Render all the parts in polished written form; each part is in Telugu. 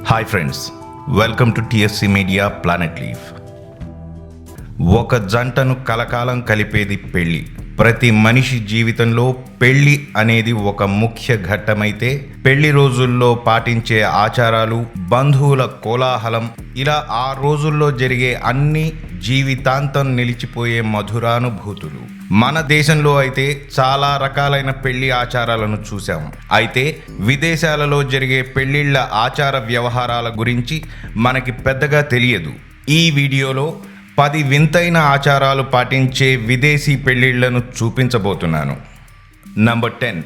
Hi friends, welcome to TSC media planet leaf. ఒక జంటను కలకాలం కలిపేది పెళ్ళి. ప్రతి మనిషి జీవితంలో పెళ్ళి అనేది ఒక ముఖ్య ఘట్టమైతే పెళ్లి రోజుల్లో పాటించే ఆచారాలు, బంధువుల కోలాహలం, ఇలా ఆ రోజుల్లో జరిగే అన్ని జీవితాంతం నిలిచిపోయే మధురానుభూతులు. మన దేశంలో అయితే చాలా రకాలైన పెళ్లి ఆచారాలను చూసాం. అయితే విదేశాలలో జరిగే పెళ్లిళ్ల ఆచార వ్యవహారాల గురించి మనకి పెద్దగా తెలియదు. ఈ వీడియోలో 10 వింతైన ఆచారాలు పాటించే విదేశీ పెళ్లిళ్లను చూపించబోతున్నాను. నంబర్ 10.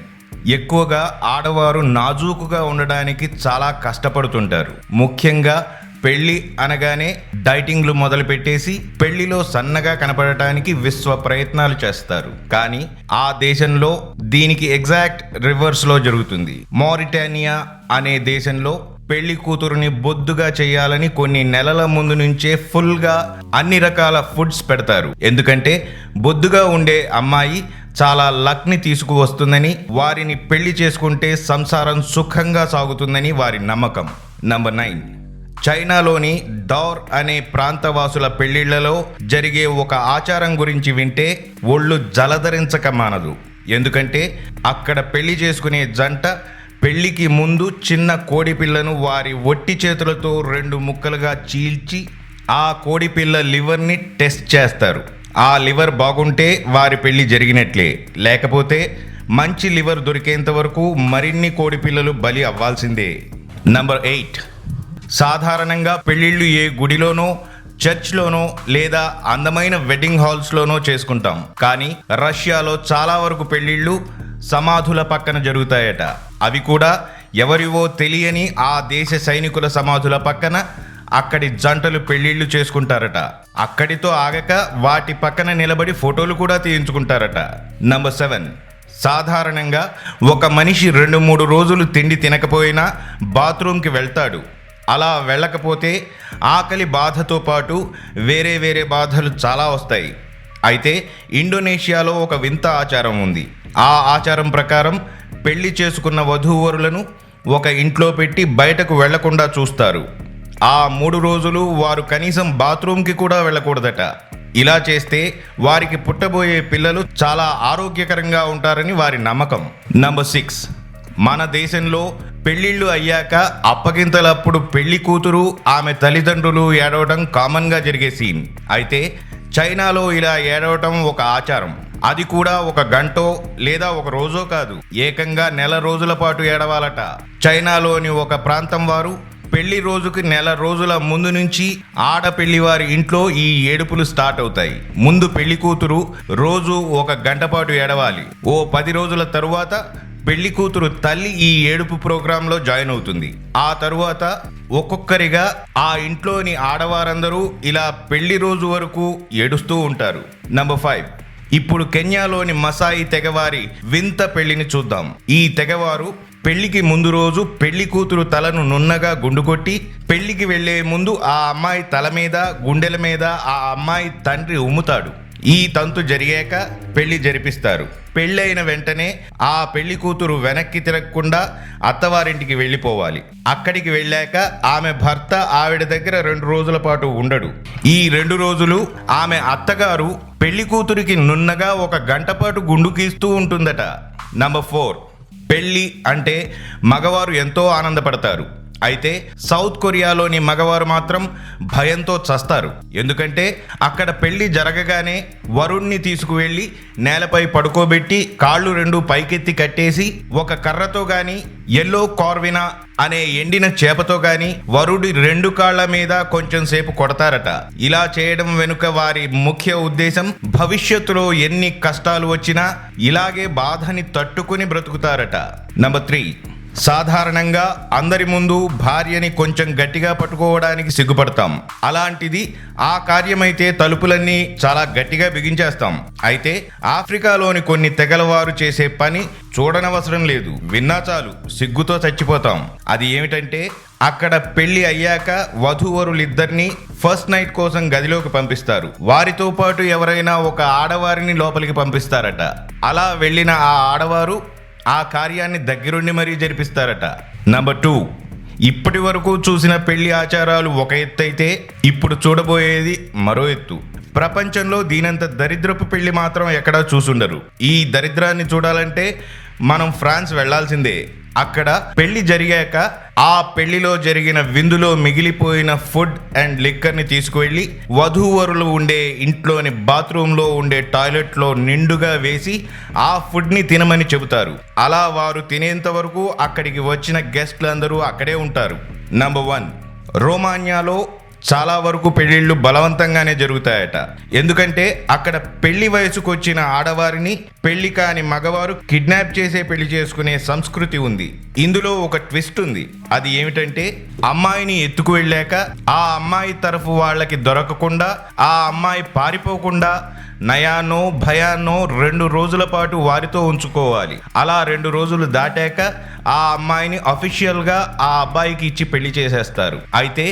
ఎక్కువగా ఆడవారు నాజూకుగా ఉండడానికి చాలా కష్టపడుతుంటారు. ముఖ్యంగా పెళ్లి అనగానే డైటింగ్లు మొదలుపెట్టేసి పెళ్లిలో సన్నగా కనపడటానికి విశ్వ ప్రయత్నాలు చేస్తారు. కానీ ఆ దేశంలో దీనికి ఎగ్జాక్ట్ రివర్స్లో జరుగుతుంది. మారిటానియా అనే దేశంలో పెళ్లి కూతురుని బొద్దుగా చేయాలని కొన్ని నెలల ముందు నుంచే ఫుల్గా అన్ని రకాల ఫుడ్స్ పెడతారు. ఎందుకంటే బొద్దుగా ఉండే అమ్మాయి చాలా లక్ని తీసుకువస్తుందని, వారిని పెళ్లి చేసుకుంటే సంసారం సుఖంగా సాగుతుందని వారి నమ్మకం. నంబర్ 9. చైనాలోని డౌర్ అనే ప్రాంతవాసుల పెళ్లిళ్లలో జరిగే ఒక ఆచారం గురించి వింటే ఒళ్ళు జలధరించక మానదు. ఎందుకంటే అక్కడ పెళ్లి చేసుకునే జంట పెళ్లికి ముందు చిన్న కోడిపిల్లను వారి ఒట్టి చేతులతో 2 ముక్కలుగా చీల్చి ఆ కోడిపిల్ల లివర్ని టెస్ట్ చేస్తారు. ఆ లివర్ బాగుంటే వారి పెళ్లి జరిగినట్లే, లేకపోతే మంచి లివర్ దొరికేంత వరకు మరిన్ని కోడిపిల్లలు బలి అవ్వాల్సిందే. నంబర్ 8. సాధారణంగా పెళ్లిళ్ళు ఏ గుడిలోనో, చర్చ్లోనో లేదా అందమైన వెడ్డింగ్ హాల్స్లోనో చేసుకుంటాం. కానీ రష్యాలో చాలా వరకు పెళ్లిళ్ళు సమాధుల పక్కన జరుగుతాయట. అవి కూడా ఎవరివో తెలియని ఆ దేశ సైనికుల సమాధుల పక్కన అక్కడి జంటలు పెళ్లిళ్ళు చేసుకుంటారట. అక్కడితో ఆగక వాటి పక్కన నిలబడి ఫోటోలు కూడా తీయించుకుంటారట. నంబర్ 7. సాధారణంగా ఒక మనిషి 2-3 రోజులు తిండి తినకపోయినా బాత్రూంకి వెళ్తాడు. అలా వెళ్ళకపోతే ఆకలి బాధతో పాటు వేరే వేరే బాధలు చాలా వస్తాయి. అయితే ఇండోనేషియాలో ఒక వింత ఆచారం ఉంది. ఆ ఆచారం ప్రకారం పెళ్లి చేసుకున్న వధూవరులను ఒక ఇంట్లో పెట్టి బయటకు వెళ్లకుండా చూస్తారు. ఆ 3 రోజులు వారు కనీసం బాత్రూంకి కూడా వెళ్ళకూడదట. ఇలా చేస్తే వారికి పుట్టబోయే పిల్లలు చాలా ఆరోగ్యకరంగా ఉంటారని వారి నమ్మకం. నంబర్ 6. మన దేశంలో పెళ్లిళ్ళు అయ్యాక అప్పగింతలప్పుడు పెళ్లి కూతురు, ఆమె తల్లిదండ్రులు ఏడవడం కామన్గా జరిగే సీన్. అయితే చైనాలో ఇలా ఏడవటం ఒక ఆచారం. అది కూడా 1 గంటో లేదా 1 రోజో కాదు, ఏకంగా నెల రోజుల పాటు ఏడవాలట. చైనాలోని ఒక ప్రాంతం వారు పెళ్లి రోజుకి నెల రోజుల ముందు నుంచి ఆడపెళ్లి వారి ఇంట్లో ఈ ఏడుపులు స్టార్ట్ అవుతాయి. ముందు పెళ్లి కూతురు రోజు 1 గంట పాటు ఏడవాలి. ఓ 10 రోజుల తరువాత పెళ్లి కూతురు తల్లి ఈ ఏడుపు ప్రోగ్రాంలో జాయిన్ అవుతుంది. ఆ తరువాత ఒక్కొక్కరిగా ఆ ఇంట్లోని ఆడవారందరూ ఇలా పెళ్లి రోజు వరకు ఏడుస్తూ ఉంటారు. నంబర్ 5. ఇప్పుడు కెన్యాలోని మసాయి తెగవారి వింత పెళ్లిని చూద్దాం. ఈ తెగవారు పెళ్లికి ముందు రోజు పెళ్లి కూతురు తలను నున్నగా గుండు కొట్టి పెళ్లికి వెళ్లే ముందు ఆ అమ్మాయి తల మీద, గుండెల మీద ఆ అమ్మాయి తండ్రి ఉమ్ముతాడు. ఈ తంతు జరిగాక పెళ్లి జరిపిస్తారు. పెళ్ళైన వెంటనే ఆ పెళ్లి కూతురు వెనక్కి తిరగకుండా అత్తవారింటికి వెళ్ళిపోవాలి. అక్కడికి వెళ్ళాక ఆమె భర్త ఆవిడ దగ్గర 2 రోజుల పాటు ఉండడు. ఈ 2 రోజులు ఆమె అత్తగారు పెళ్లి కూతురికి నున్నగా 1 గంట పాటు గుండు గీస్తూ ఉంటుందట. నంబర్ 4. పెళ్లి అంటే మగవారు ఎంతో ఆనందపడతారు. అయితే సౌత్ కొరియాలోని మగవారు మాత్రం భయంతో చస్తారు. ఎందుకంటే అక్కడ పెళ్లి జరగగానే వరుణ్ణి తీసుకువెళ్ళి నేలపై పడుకోబెట్టి కాళ్ళు 2 పైకెత్తి కట్టేసి ఒక కర్రతో గాని, ఎల్లో కార్వినా అనే ఎండిన చేపతో గాని వరుడి 2 కాళ్ల మీద కొంచెం సేపు కొడతారట. ఇలా చేయడం వెనుక వారి ముఖ్య ఉద్దేశం భవిష్యత్తులో ఎన్ని కష్టాలు వచ్చినా ఇలాగే బాధని తట్టుకుని బ్రతుకుతారట. నంబర్ 3. సాధారణంగా అందరి ముందు భార్యని కొంచెం గట్టిగా పట్టుకోవడానికి సిగ్గుపడతాం. అలాంటిది ఆ కార్యమైతే తలుపులన్నీ చాలా గట్టిగా బిగించేస్తాం. అయితే ఆఫ్రికాలోని కొన్ని తెగలవారు చేసే పని చూడనవసరం లేదు, విన్నా చాలు సిగ్గుతో చచ్చిపోతాం. అది ఏమిటంటే అక్కడ పెళ్లి అయ్యాక వధూవరులిద్దరినీ ఫస్ట్ నైట్ కోసం గదిలోకి పంపిస్తారు. వారితో పాటు ఎవరైనా ఒక ఆడవారిని లోపలికి పంపిస్తారట. అలా వెళ్ళిన ఆ ఆడవారు ఆ కార్యాన్ని దగ్గరుండి మరీ జరిపిస్తారట. నంబర్ 2. ఇప్పటి వరకు చూసిన పెళ్లి ఆచారాలు ఒక ఎత్తు అయితే ఇప్పుడు చూడబోయేది మరో ఎత్తు. ప్రపంచంలో దీనంత దరిద్రపు పెళ్లి మాత్రం ఎక్కడా చూసుండరు. ఈ దరిద్రాన్ని చూడాలంటే మనం ఫ్రాన్స్ వెళ్లాల్సిందే. అక్కడ పెళ్లి జరిగాక ఆ పెళ్లిలో జరిగిన విందులో మిగిలిపోయిన ఫుడ్ అండ్ లిక్కర్ని తీసుకువెళ్ళి వధూవరులు ఉండే ఇంట్లోని బాత్రూంలో ఉండే టాయిలెట్లో నిండుగా వేసి ఆ ఫుడ్ని తినమని చెబుతారు. అలా వారు తినేంత వరకు అక్కడికి వచ్చిన గెస్ట్లందరూ అక్కడే ఉంటారు. నంబర్ 1, రోమానియాలో చాలా వరకు పెళ్లిళ్ళు బలవంతంగానే జరుగుతాయట. ఎందుకంటే అక్కడ పెళ్లి వయసుకు వచ్చిన ఆడవారిని పెళ్లి కాని మగవారు కిడ్నాప్ చేసే పెళ్లి చేసుకునే సంస్కృతి ఉంది. ఇందులో ఒక ట్విస్ట్ ఉంది. అది ఏమిటంటే అమ్మాయిని ఎత్తుకు వెళ్ళాక ఆ అమ్మాయి తరఫు వాళ్ళకి దొరకకుండా ఆ అమ్మాయి పారిపోకుండా నయానో భయానో 2 రోజుల పాటు వారితో ఉంచుకోవాలి. అలా 2 రోజులు దాటాక ఆ అమ్మాయిని అఫీషియల్గా ఆ అబ్బాయికి ఇచ్చి పెళ్లి చేసేస్తారు. అయితే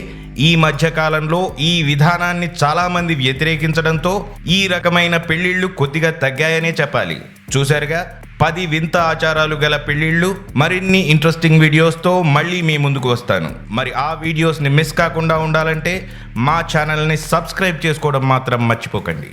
ఈ మధ్య కాలంలో ఈ విధానాన్ని చాలా మంది వ్యతిరేకించడంతో ఈ రకమైన పెళ్లిళ్ళు కొద్దిగా తగ్గాయనే చెప్పాలి. చూశారుగా 10 వింత ఆచారాలు గల పెళ్లిళ్ళు. మరిన్ని ఇంట్రెస్టింగ్ వీడియోస్తో మళ్ళీ మీ ముందుకు వస్తాను. మరి ఆ వీడియోస్ని మిస్ కాకుండా ఉండాలంటే మా ఛానల్ని సబ్స్క్రైబ్ చేసుకోవడం మాత్రం మర్చిపోకండి.